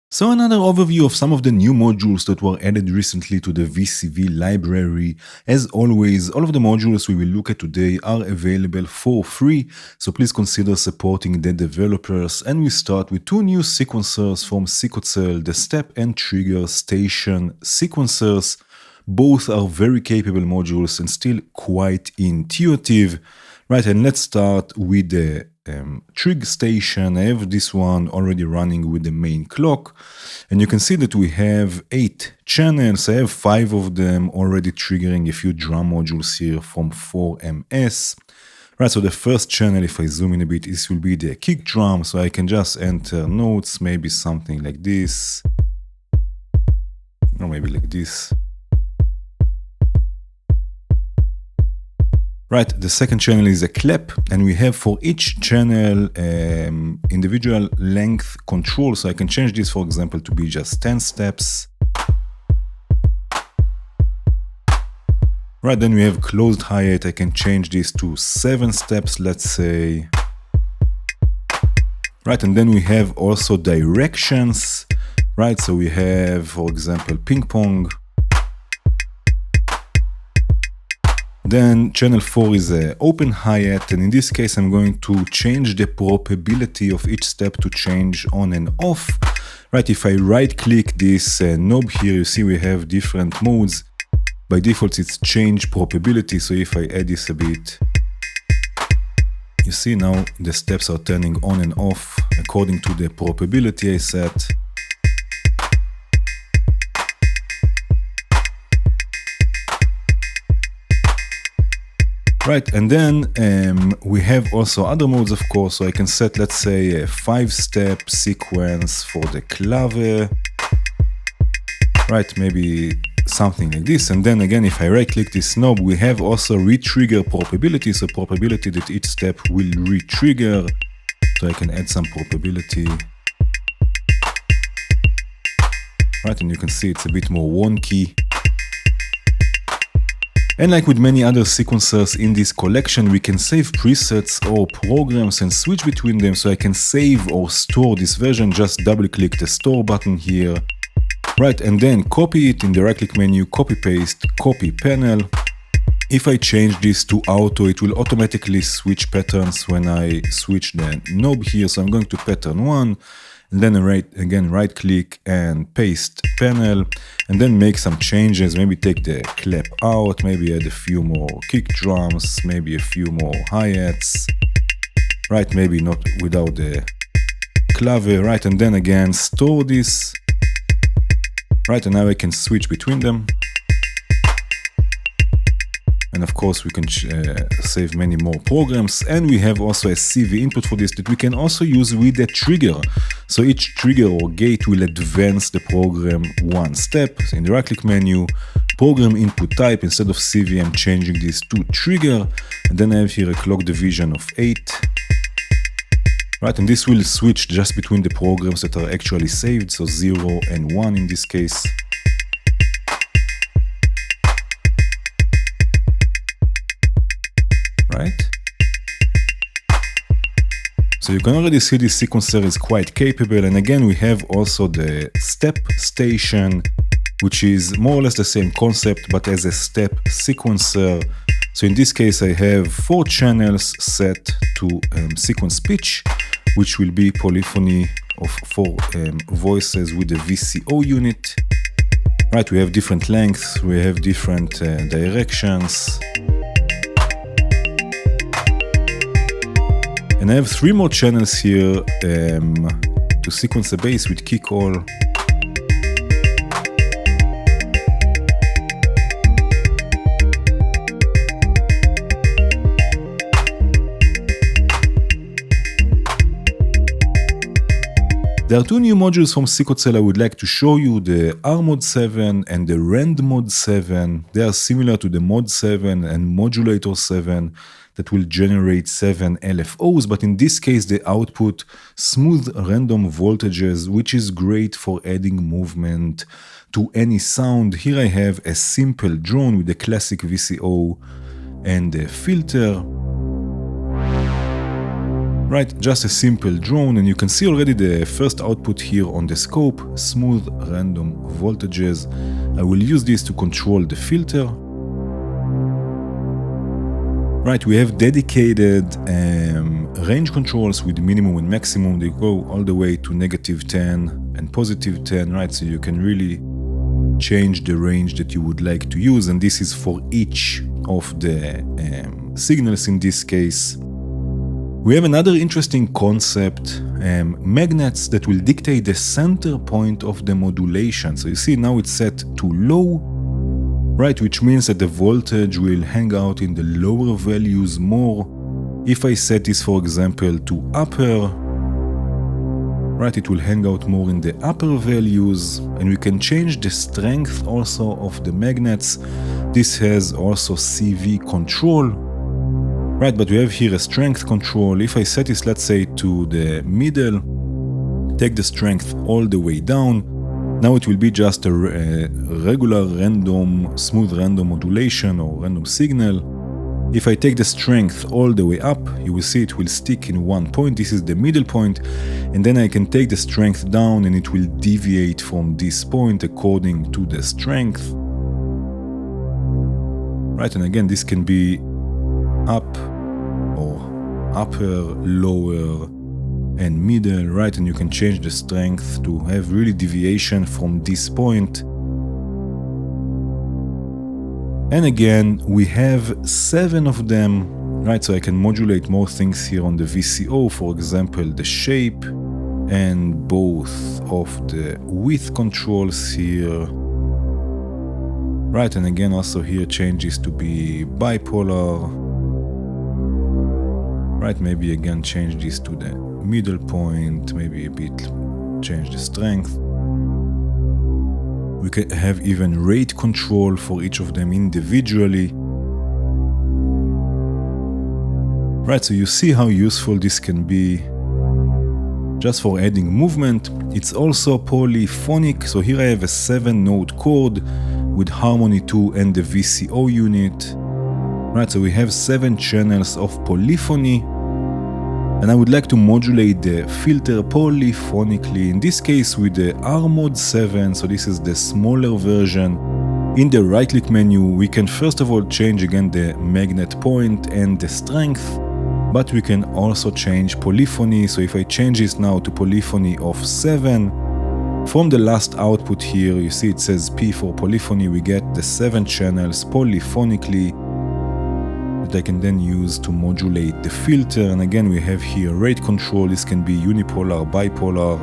So another overview of some of the new modules that were added recently to the VCV library. As always, all of the modules we will look at today are available for free, so please consider supporting the developers. And we start with two new sequencers from Secocell, the step and trigger station sequencers. Both are very capable modules and still quite intuitive. Right, and let's start with the trig station. I have this one already running with the main clock, and you can see that we have 8 channels. I have 5 of them already triggering a few drum modules here from 4MS. Right, so the first channel, if I zoom in a bit, this will be the kick drum, so I can just enter notes, maybe something like this, or maybe like this. Right, the second channel is a clap, and we have for each channel individual length control, so I can change this, for example, to be just 10 steps. Right, then we have closed hi-hat. I can change this to 7 steps, let's say. Right, and then we have also directions. Right, so we have, for example, ping pong. Then channel 4 is an open hi-hat, and in this case I'm going to change the probability of each step to change on and off. Right, if I right click this knob here, you see we have different modes. By default it's change probability, so if I add this a bit, you see now the steps are turning on and off according to the probability I set. Right, and then we have also other modes, of course, so I can set, let's say, a 5-step sequence for the clave. Right, maybe something like this, and then again, if I right-click this knob, we have also re-trigger probability, so probability that each step will re-trigger, so I can add some probability. Right, and you can see it's a bit more wonky. And like with many other sequencers in this collection, we can save presets or programs and switch between them. So I can save or store this version, just double click the store button here. Right, and then copy it in the right click menu, copy paste, copy panel. If I change this to auto, it will automatically switch patterns when I switch the knob here. So I'm going to pattern 1. And then right click and paste panel, and then make some changes, maybe take the clap out, maybe add a few more kick drums, maybe a few more hi-hats, right, maybe not without the clave, right, and then again store this, right, and now I can switch between them. And of course we can save many more programs, and we have also a CV input for this that we can also use with the trigger. So each trigger or gate will advance the program one step. So in the right click menu, program input type, instead of CV I'm changing this to trigger, and then I have here a clock division of 8. Right, and this will switch just between the programs that are actually saved, so 0 and 1 in this case. Right? So you can already see this sequencer is quite capable, and again we have also the stepStation, which is more or less the same concept but as a step sequencer. So in this case I have 4 channels set to sequence pitch, which will be polyphony of 4 voices with the VCO unit. Right, we have different lengths, we have different directions. And I have 3 more channels here to sequence the bass with kick all. There are 2 new modules from Secocell I would like to show you, the rMod 7 and the rMod 7. They are similar to the Mod 7 and Modulator 7 that will generate 7 LFOs, but in this case they output smooth random voltages, which is great for adding movement to any sound. Here I have a simple drone with a classic VCO and a filter. Right, just a simple drone, and you can see already the first output here on the scope, smooth random voltages. I will use this to control the filter. Right, we have dedicated range controls with minimum and maximum. They go all the way to -10 and +10, right? So you can really change the range that you would like to use, and this is for each of the signals in this case. We have another interesting concept, magnets that will dictate the center point of the modulation. So you see now it's set to low, right, which means that the voltage will hang out in the lower values more. If I set this, for example, to upper, right, it will hang out more in the upper values, and we can change the strength also of the magnets. This has also CV control. Right, but we have here a strength control. If I set this, let's say, to the middle, take the strength all the way down, now it will be just a regular random, smooth random modulation or random signal. If I take the strength all the way up, you will see it will stick in one point. This is the middle point, and then I can take the strength down and it will deviate from this point according to the strength. Right, and again, this can be up or upper, lower, and middle, right? And you can change the strength to have really deviation from this point. And again, we have 7 of them, right? So I can modulate more things here on the VCO, for example, the shape and both of the width controls here. Right, and again, also here changes to be bipolar. Right, maybe again change this to the middle point, maybe a bit change the strength. We can have even rate control for each of them individually. Right, so you see how useful this can be just for adding movement. It's also polyphonic, so here I have a 7-note chord with harmony 2 and the VCO unit. Right, so we have 7 channels of polyphony, and I would like to modulate the filter polyphonically, in this case with the rMod 7, so this is the smaller version. In the right-click menu, we can first of all change again the magnet point and the strength, but we can also change polyphony. So if I change this now to polyphony of 7, from the last output here, you see it says P for polyphony, we get the 7 channels polyphonically that I can then use to modulate the filter. And again, we have here rate control. This can be unipolar, bipolar.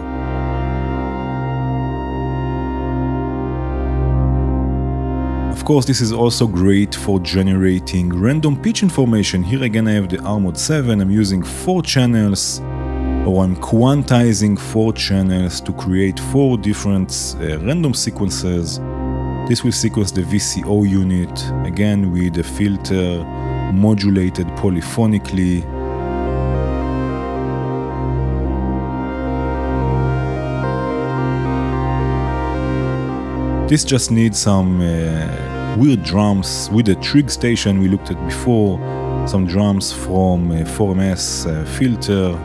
Of course, this is also great for generating random pitch information. Here again, I have the rMod 7. I'm using 4 channels, or I'm quantizing 4 channels to create 4 different random sequences. This will sequence the VCO unit, again with the filter modulated polyphonically. This just needs some weird drums with the trig station we looked at before, some drums from 4MS filter.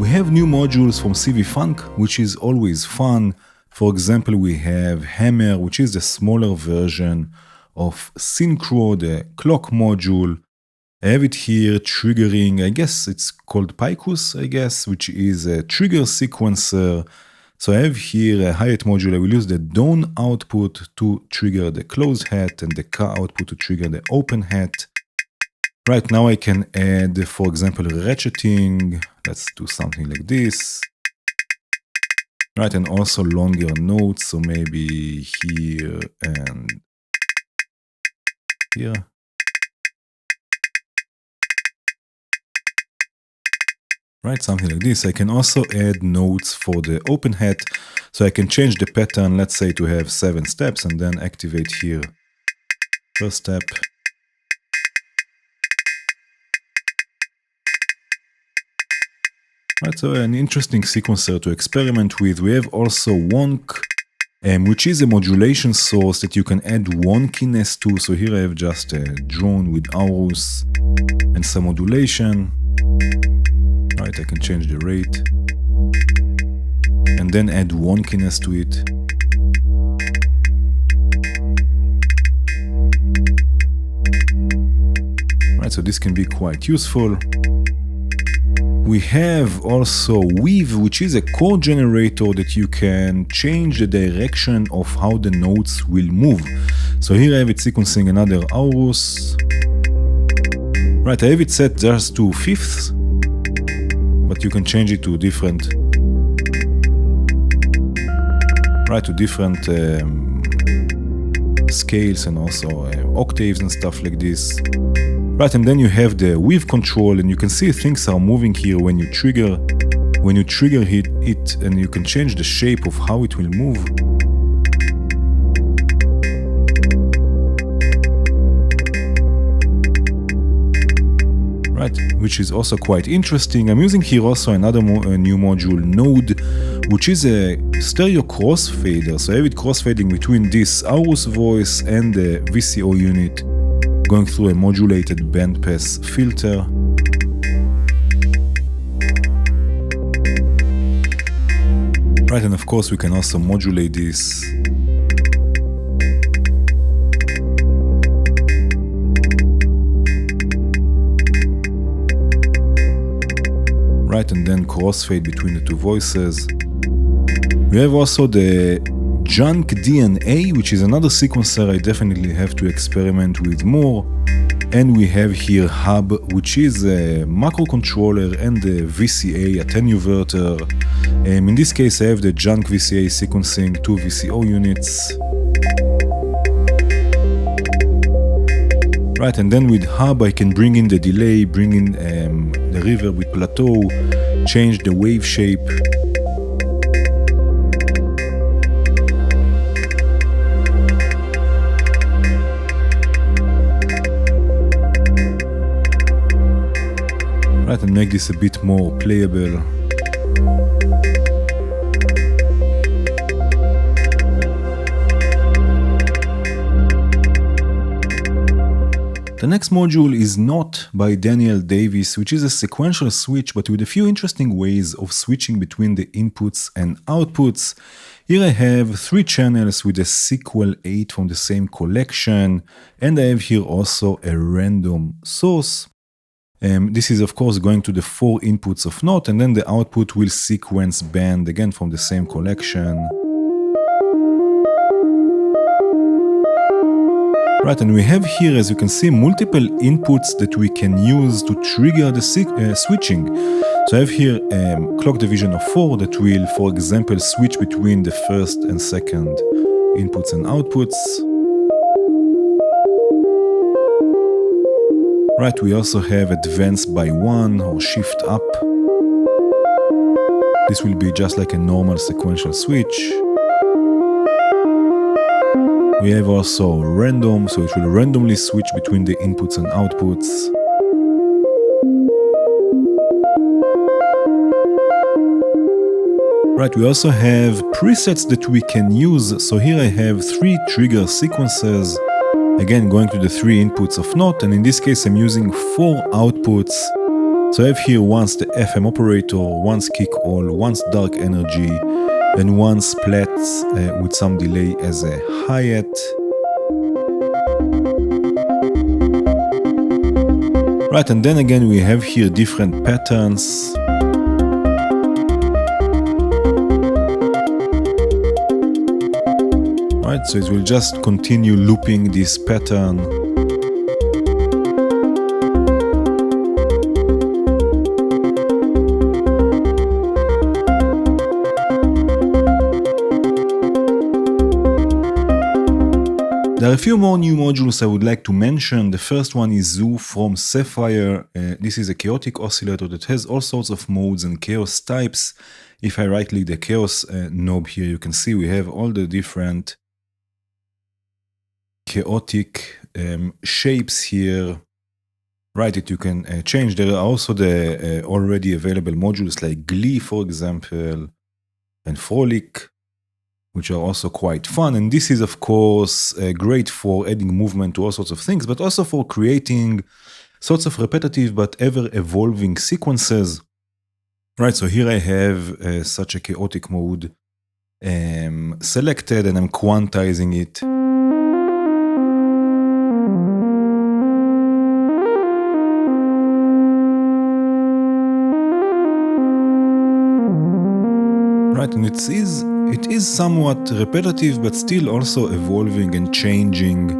We have new modules from CV Funk, which is always fun. For example, we have Hammer, which is the smaller version of Synchro, the clock module. I have it here triggering, I guess it's called Picus, I guess, which is a trigger sequencer. So I have here a hi-hat module. I will use the down output to trigger the close hat and the ka output to trigger the open hat. Right now I can add, for example, ratcheting. Let's do something like this. Right, and also longer notes, so maybe here and here. Right, something like this. I can also add notes for the open hat, so I can change the pattern, let's say to have 7 steps, and then activate here. First step. Right, so an interesting sequencer to experiment with. We have also wonk, which is a modulation source that you can add wonkiness to. So here I have just a drone with Aorus and some modulation. Right, I can change the rate and then add wonkiness to it. Right, so this can be quite useful. We have also weave, which is a chord generator that you can change the direction of how the notes will move. So here I have it sequencing another Aorus. Right, I have it set just to fifths, but you can change it to different, scales and also octaves and stuff like this. Right, and then you have the weave control, and you can see things are moving here when you trigger it, and you can change the shape of how it will move. Right, which is also quite interesting. I'm using here also another new module, Node, which is a stereo crossfader. So I have it crossfading between this Aorus voice and the VCO unit, going through a modulated bandpass filter. Right, and of course we can also modulate this. Right, and then crossfade between the two voices. We have also the Junk DNA, which is another sequencer I definitely have to experiment with more. And we have here Hub, which is a microcontroller and the VCA attenuverter. In this case I have the Junk VCA sequencing 2 VCO units. Right, and then with Hub I can bring in the delay, bring in the reverb with plateau, change the wave shape. Right, and make this a bit more playable. The next module is Not by Daniel Davis, which is a sequential switch but with a few interesting ways of switching between the inputs and outputs. Here I have 3 channels with a sequel 8 from the same collection, and I have here also a random source. This is of course going to the 4 inputs of Not, and then the output will sequence band again from the same collection. Right, and we have here, as you can see, multiple inputs that we can use to trigger the switching. So I have here clock division of 4 that will, for example, switch between the first and second inputs and outputs. Right, we also have advance by 1 or shift up. This will be just like a normal sequential switch. We have also random, so it will randomly switch between the inputs and outputs. Right, we also have presets that we can use. So here I have 3 trigger sequences, again going to the 3 inputs of Not, and in this case I'm using 4 outputs. So I have here once the FM operator, once kick all, once dark energy, and one splats with some delay as a hi-hat. Right, and then again we have here different patterns. Right, so it will just continue looping this pattern. There are a few more new modules I would like to mention. The first one is Zoo from Sapphire. This is a chaotic oscillator that has all sorts of modes and chaos types. If I right click the chaos knob here, you can see we have all the different chaotic shapes here. Right, that you can change. There are also the already available modules like Glee, for example, and Frolic, which are also quite fun. And this is, of course, great for adding movement to all sorts of things, but also for creating sorts of repetitive but ever-evolving sequences. Right, so here I have such a chaotic mode selected, and I'm quantizing it. Right, and it is somewhat repetitive, but still also evolving and changing.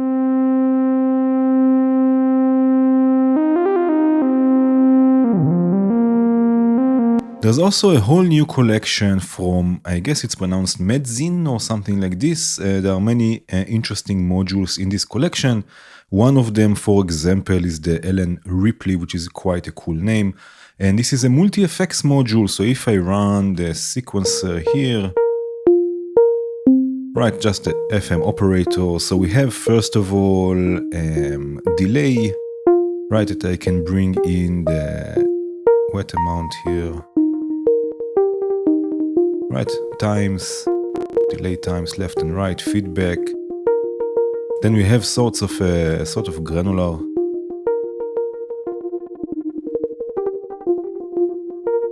There's also a whole new collection from, I guess it's pronounced Medzin or something like this. There are many interesting modules in this collection. One of them, for example, is the Ellen Ripley, which is quite a cool name. And this is a multi-effects module, so if I run the sequencer here, right, just the FM operator. So we have, first of all, delay, right, that I can bring in the wet amount here. Right, times, delay times, left and right, feedback. Then we have sort of granular.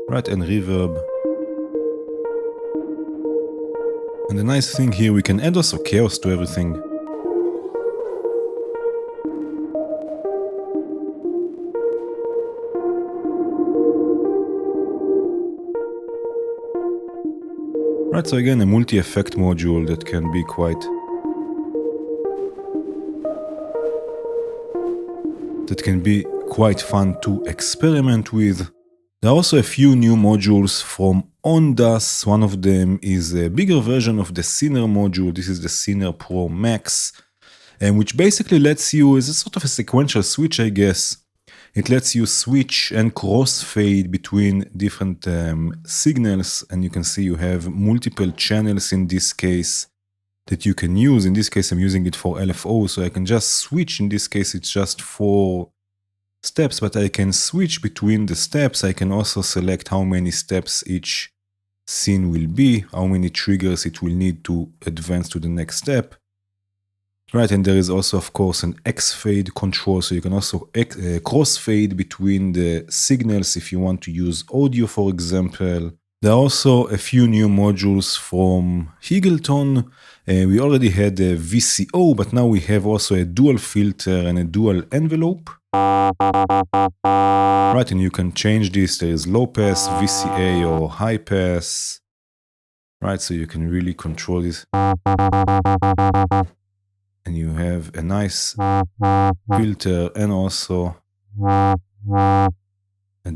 Right, and reverb. And the nice thing here, we can add also chaos to everything. Right, so again, a multi-effect module that can be quite fun to experiment with. There are also a few new modules from Ondas. One of them is a bigger version of the Sinner module. This is the Sinner Pro Max, which basically lets you, is a sort of a sequential switch, I guess. It lets you switch and crossfade between different signals, and you can see you have multiple channels in this case that you can use. In this case, I'm using it for LFO, so I can just switch. In this case, it's just 4 steps, but I can switch between the steps. I can also select how many steps each scene will be, how many triggers it will need to advance to the next step. Right, and there is also, of course, an X-fade control, so you can also crossfade between the signals if you want to use audio, for example. There are also a few new modules from Higleton. We already had a VCO, but now we have also a dual filter and a dual envelope. Right, and you can change this. There is low pass, VCA, or high pass. Right, so you can really control this. And you have a nice filter and also a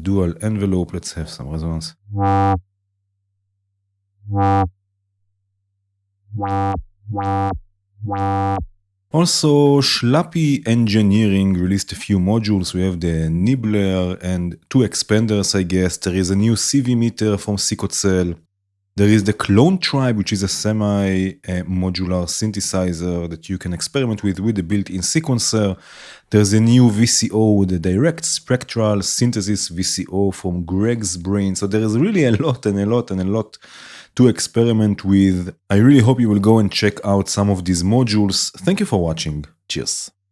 dual envelope. Let's have some resonance. Also, Schlappy Engineering released a few modules. We have the Nibbler and 2 expanders, I guess. There is a new CV meter from Sikotzel. There is the Clone Tribe, which is a semi-modular synthesizer that you can experiment with the built-in sequencer. There's a new VCO, the Direct Spectral Synthesis VCO from Greg's Brain. So there is really a lot to experiment with. I really hope you will go and check out some of these modules. Thank you for watching. Cheers.